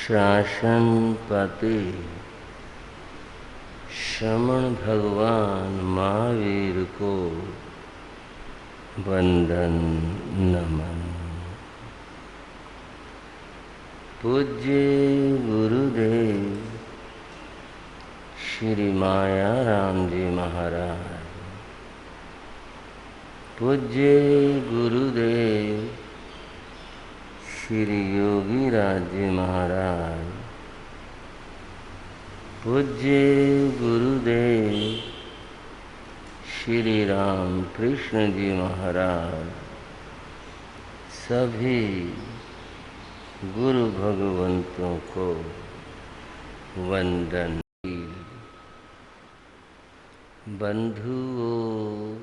शासनपति श्रमण भगवान महावीर को वंदन नमन। पूज्य गुरुदेव श्री माया राम जी महाराज, पूज्य गुरुदेव श्री योगी राज जी महाराज, पूज्य गुरुदेव श्री राम कृष्ण जी महाराज, सभी गुरु भगवंतों को वंदन। बंधुओं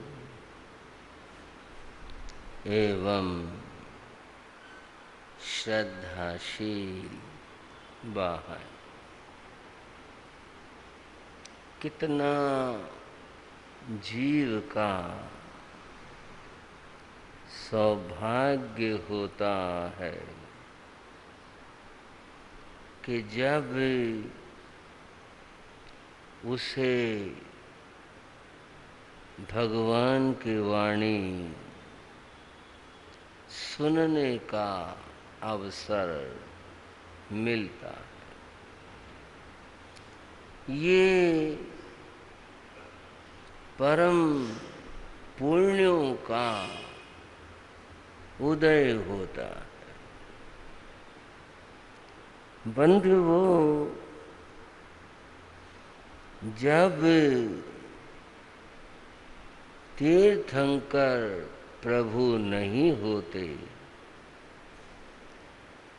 एवं श्रद्धाशील बाहर, कितना जीव का सौभाग्य होता है कि जब उसे भगवान की वाणी सुनने का अवसर मिलता है। ये परम पुण्यों का उदय होता है। बंधुओं, जब तीर्थंकर प्रभु नहीं होते,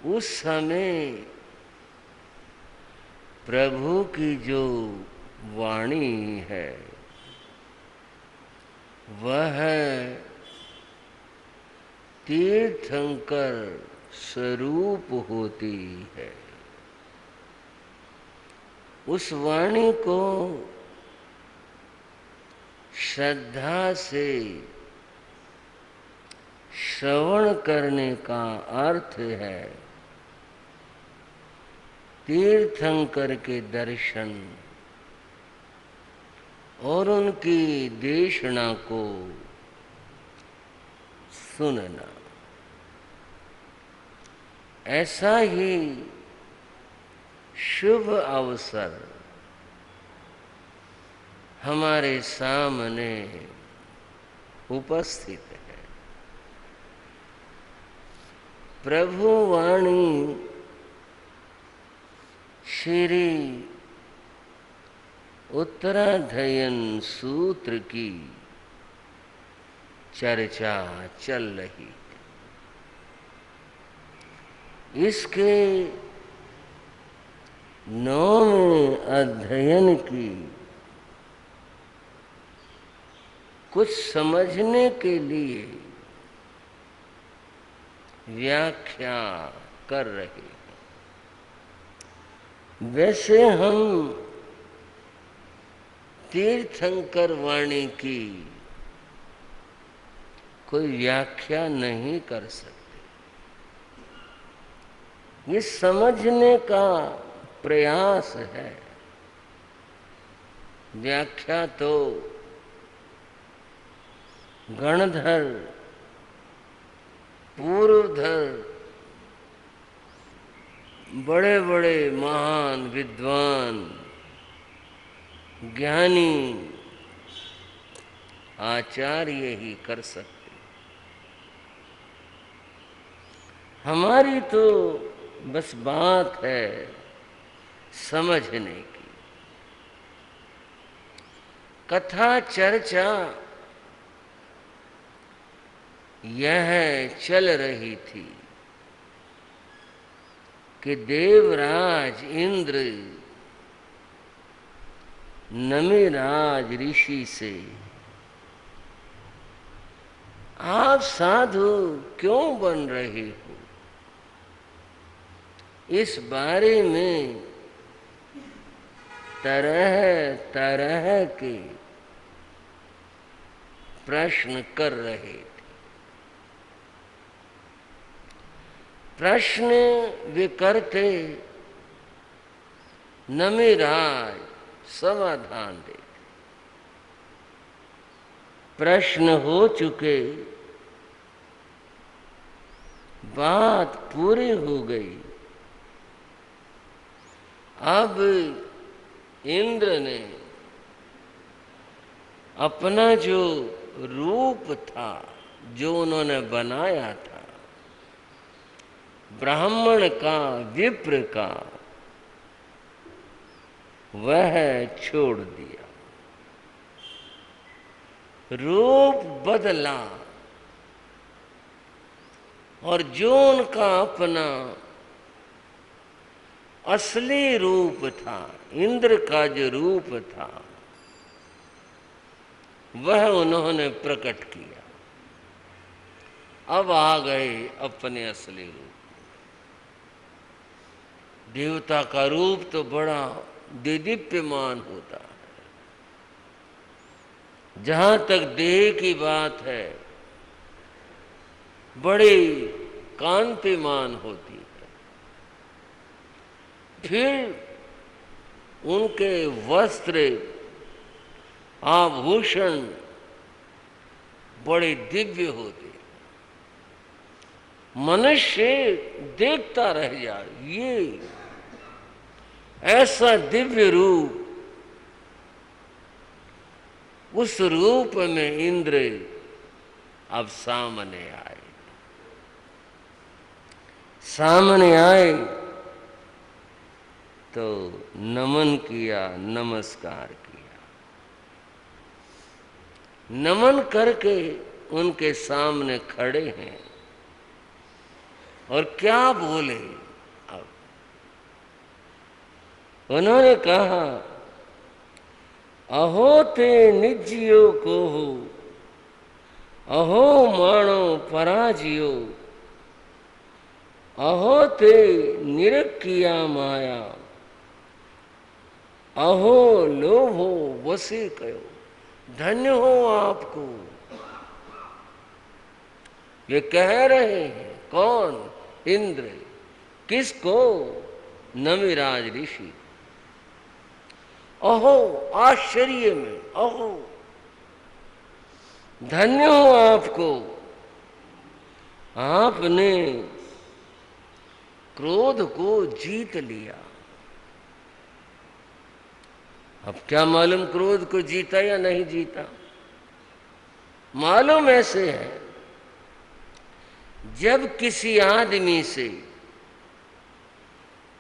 उस समय प्रभु की जो वाणी है वह तीर्थंकर स्वरूप होती है। उस वाणी को श्रद्धा से श्रवण करने का अर्थ है तीर्थंकर के दर्शन और उनकी देशना को सुनना। ऐसा ही शुभ अवसर हमारे सामने उपस्थित है। प्रभु वाणी श्री उत्तराध्ययन सूत्र की चर्चा चल रही है। इसके 9वें अध्ययन की कुछ समझने के लिए व्याख्या कर रहे हैं। वैसे हम तीर्थंकर वाणी की कोई व्याख्या नहीं कर सकते। ये समझने का प्रयास है। व्याख्या तो गणधर, पूर्वधर, बड़े बड़े महान विद्वान, ज्ञानी आचार्य ही कर सकते। हमारी तो बस बात है समझने की। कथा चर्चा यह चल रही थी कि देवराज इंद्र नमिराज ऋषि से आप साधु क्यों बन रहे हो, इस बारे में तरह तरह के प्रश्न कर रहे थे। प्रश्न वे करते नमिराज समाधान दे। प्रश्न हो चुके, बात पूरी हो गई। अब इंद्र ने अपना जो रूप था, जो उन्होंने बनाया था, ब्राह्मण का, विप्र का, वह छोड़ दिया। रूप बदला और जो उनका अपना असली रूप था, इंद्र का जो रूप था, वह उन्होंने प्रकट किया। अब आ गए अपने असली रूप। देवता का रूप तो बड़ा देदीप्यमान होता है। जहां तक देह की बात है, बड़ी कांतिमान होती है। फिर उनके वस्त्र, आभूषण बड़े दिव्य होते। मनुष्य देखता रह जाए, ये ऐसा दिव्य रूप। उस रूप में इंद्र अब सामने आए। सामने आए तो नमन किया, नमस्कार किया। नमन करके उनके सामने खड़े हैं और क्या बोले। अब उन्होंने कहा, अहो ते निज्जियो को हो, अहो माणो पराजियो, अहो ते निरकिया माया, अहो लोभो वसे कयो। धन्य हो आपको। ये कह रहे हैं कौन? इंद्र। किसको? नमिराज ऋषि। अहो, आश्चर्य में, अहो धन्य हो आपको, आपने क्रोध को जीत लिया। अब क्या मालूम क्रोध को जीता या नहीं जीता। मालूम ऐसे है, जब किसी आदमी से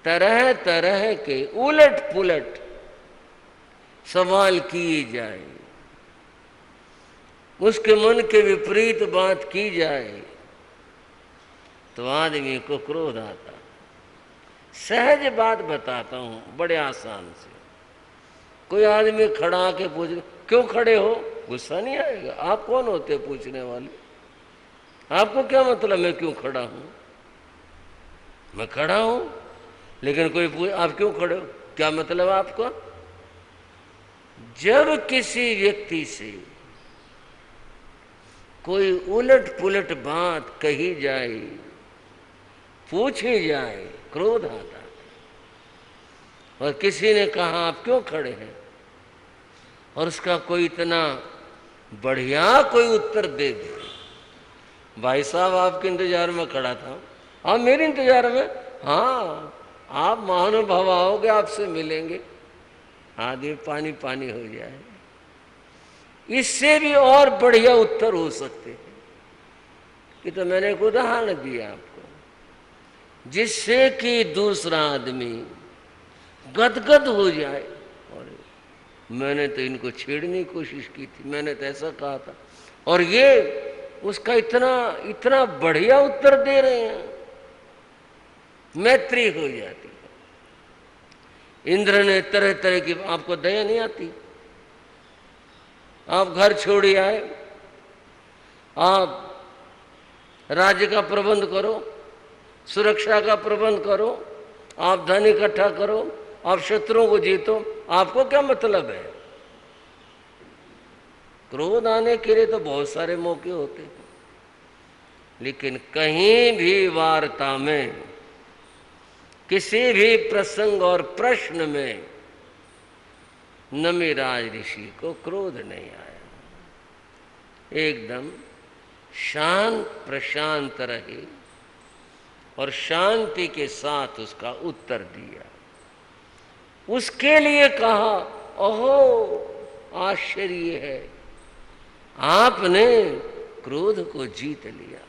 तरह तरह के उलट पुलट सवाल किए जाए, उसके मन के विपरीत बात की जाए, तो आदमी को क्रोध आता। सहज बात बताता हूं, बड़े आसान से। कोई आदमी खड़ा आके पूछ, क्यों खड़े हो? गुस्सा नहीं आएगा? आप कौन होते पूछने वाले? आपको क्या मतलब मैं क्यों खड़ा हूं? मैं खड़ा हूं, लेकिन कोई पूछ, आप क्यों खड़े हो? क्या मतलब आपको? जब किसी व्यक्ति से कोई उलट पुलट बात कही जाए, पूछी जाए, क्रोध आता है। और किसी ने कहा आप क्यों खड़े हैं, और उसका कोई इतना बढ़िया कोई उत्तर दे दे, भाई साहब आपके इंतजार में खड़ा था। आप मेरे इंतजार में? हाँ, आप महानुभाव आओगे, आपसे मिलेंगे, आदमी पानी पानी हो जाए। इससे भी और बढ़िया उत्तर हो सकते हैं। कि तो मैंने एक उदाहरण दिया आपको, जिससे कि दूसरा आदमी गदगद हो जाए। और मैंने तो इनको छेड़ने की कोशिश की थी, मैंने तो ऐसा कहा था, और ये उसका इतना इतना बढ़िया उत्तर दे रहे हैं, मैत्री हो जाती है। इंद्र ने तरह तरह की, आपको दया नहीं आती? आप घर छोड़िए आए, आप राज्य का प्रबंध करो, सुरक्षा का प्रबंध करो, आप धन इकट्ठा करो, आप शत्रुओं को जीतो, आपको क्या मतलब है? क्रोध आने के लिए तो बहुत सारे मौके होते हैं, लेकिन कहीं भी वार्ता में किसी भी प्रसंग और प्रश्न में नमिराज ऋषि को क्रोध नहीं आया, एकदम शांत प्रशांत रहे और शांति के साथ उसका उत्तर दिया। उसके लिए कहा, ओहो आश्चर्य है, आपने क्रोध को जीत लिया,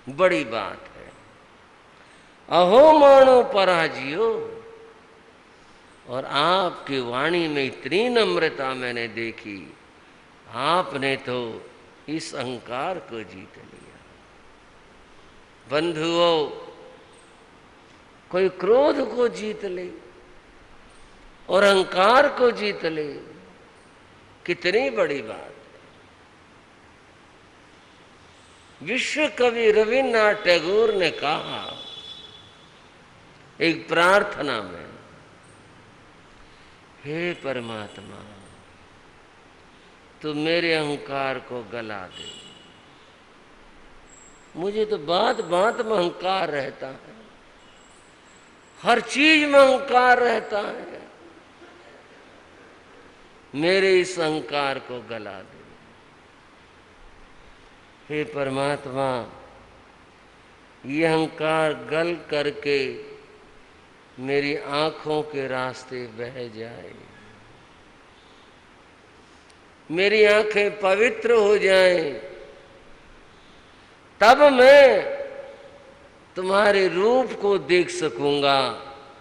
बड़ी बात है। अहो मानो पराजियो, और आपकी वाणी में इतनी नम्रता मैंने देखी, आपने तो इस अहंकार को जीत लिया। बंधुओं, कोई क्रोध को जीत ले और अहंकार को जीत ले, कितनी बड़ी बात है। विश्व कवि रविन्द्रनाथ टैगोर ने कहा एक प्रार्थना में, हे परमात्मा, तू मेरे अहंकार को गला दे। मुझे तो बात बात में अहंकार रहता है, हर चीज में अहंकार रहता है, मेरे इस अहंकार को गला दे। हे परमात्मा, ये अहंकार गल करके मेरी आंखों के रास्ते बह जाए, मेरी आंखें पवित्र हो जाएं, तब मैं तुम्हारे रूप को देख सकूंगा,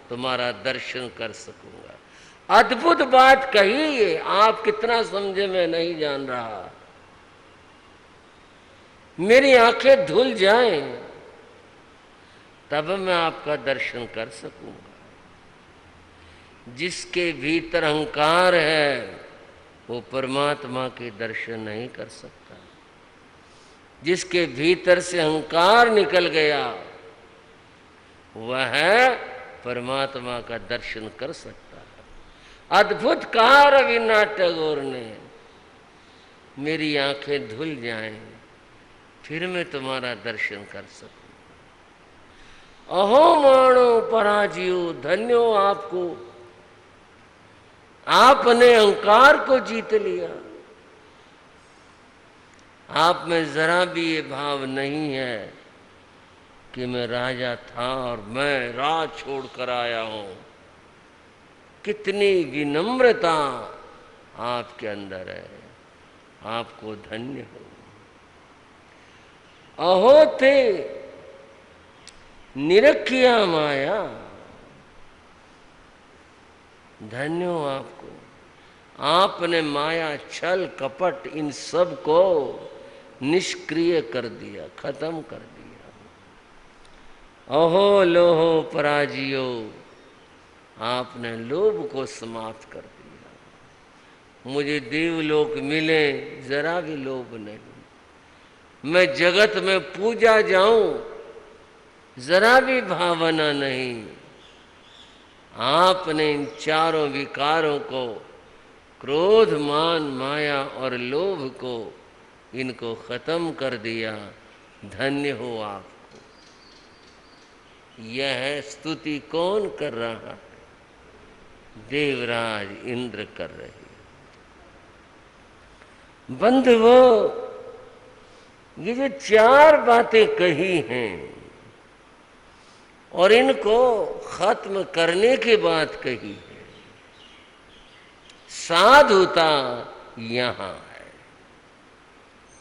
तुम्हारा दर्शन कर सकूंगा। अद्भुत बात कही है, आप कितना समझे मैं नहीं जान रहा। मेरी आंखें धुल जाएं, तब मैं आपका दर्शन कर सकूंगा। जिसके भीतर अहंकार है वो परमात्मा के दर्शन नहीं कर सकता। जिसके भीतर से अहंकार निकल गया वह परमात्मा का दर्शन कर सकता है। अद्भुत कहा रविन्द्रनाथ टैगोर ने, मेरी आंखें धुल जाएं, फिर मैं तुम्हारा दर्शन कर सकूं। अहो मानो पराजियो, धन्यो आपको, आपने अहंकार को जीत लिया। आप में जरा भी ये भाव नहीं है कि मैं राजा था और मैं राज छोड़ कर आया हूं। कितनी विनम्रता आपके अंदर है, आपको धन्य हो। अहो ते निरखिया माया, धन्य हो आपको, आपने माया छल कपट इन सब को निष्क्रिय कर दिया, खत्म कर दिया। अहो लोहो पराजियो, आपने लोभ को समाप्त कर दिया। मुझे देवलोक मिले, जरा भी लोभ नहीं। मैं जगत में पूजा जाऊं, जरा भी भावना नहीं। आपने इन चारों विकारों को, क्रोध मान माया और लोभ को, इनको खत्म कर दिया। धन्य हो आपको। यह स्तुति कौन कर रहा है? देवराज इंद्र कर रहे हैं। बंधुओं, ये जो चार बातें कही हैं और इनको खत्म करने की बात कही है, साधुता यहां है।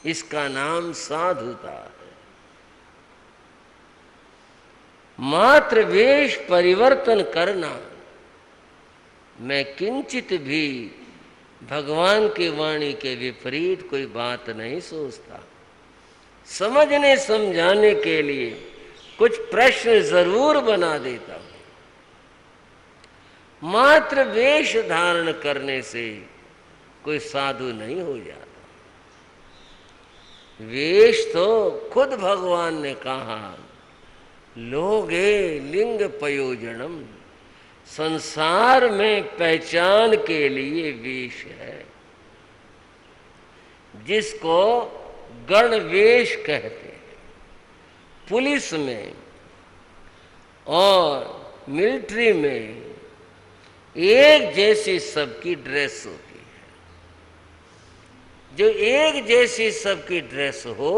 इसका नाम साधुता है। मात्र वेश परिवर्तन करना, मैं किंचित भी भगवान की वाणी के विपरीत कोई बात नहीं सोचता। समझने समझाने के लिए कुछ प्रश्न जरूर बना देता हूं। मात्र वेश धारण करने से कोई साधु नहीं हो जाता। वेश तो खुद भगवान ने कहा, लोगे लिंग प्रयोजनम, संसार में पहचान के लिए वेश है, जिसको गणवेश कहते हैं। पुलिस में और मिलिट्री में एक जैसी सबकी ड्रेस होती है। जो एक जैसी सबकी ड्रेस हो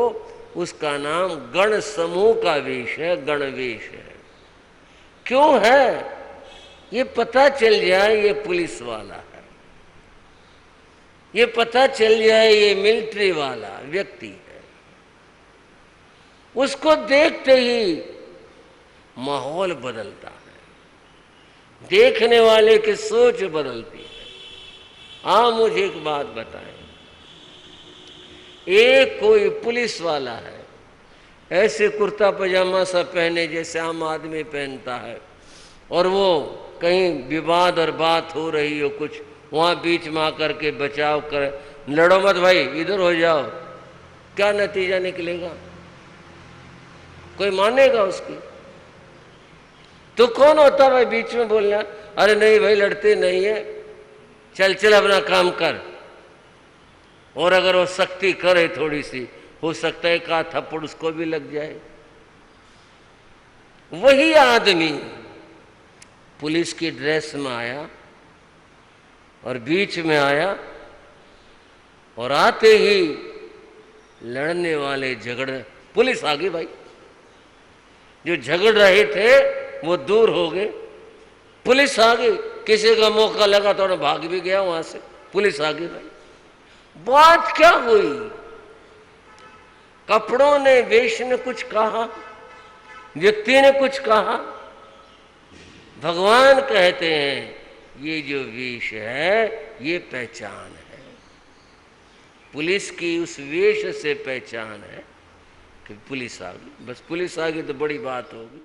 उसका नाम गण समूह का वेश है, गणवेश है। क्यों है? ये पता चल जाए ये पुलिस वाला है, ये पता चल जाए ये मिलिट्री वाला व्यक्ति है, उसको देखते ही माहौल बदलता है, देखने वाले की सोच बदलती है। आप मुझे एक बात बताएं, एक कोई पुलिस वाला है, ऐसे कुर्ता पजामा सा पहने जैसे आम आदमी पहनता है, और वो कहीं विवाद और बात हो रही हो कुछ, वहां बीच में आकर के बचाव कर, लड़ो मत भाई, इधर हो जाओ, क्या नतीजा निकलेगा? कोई मानेगा उसकी? तो कौन होता भाई बीच में बोलना, अरे नहीं भाई लड़ते नहीं है, चल चल अपना काम कर। और अगर वो सख्ती करे थोड़ी सी, हो सकता है का थप्पड़ उसको भी लग जाए। वही आदमी पुलिस की ड्रेस में आया और बीच में आया, और आते ही लड़ने वाले झगड़, पुलिस आ गई भाई, जो झगड़ रहे थे वो दूर हो गए, पुलिस आ गई। किसी का मौका लगा तो भाग भी गया वहां से, पुलिस आ गई भाई। बात क्या हुई? कपड़ों ने, वेश ने कुछ कहा, व्यक्ति ने कुछ कहा। भगवान कहते हैं ये जो वेश है ये पहचान है। पुलिस की उस वेश से पहचान है कि पुलिस आ गई, बस पुलिस आ गई तो बड़ी बात होगी।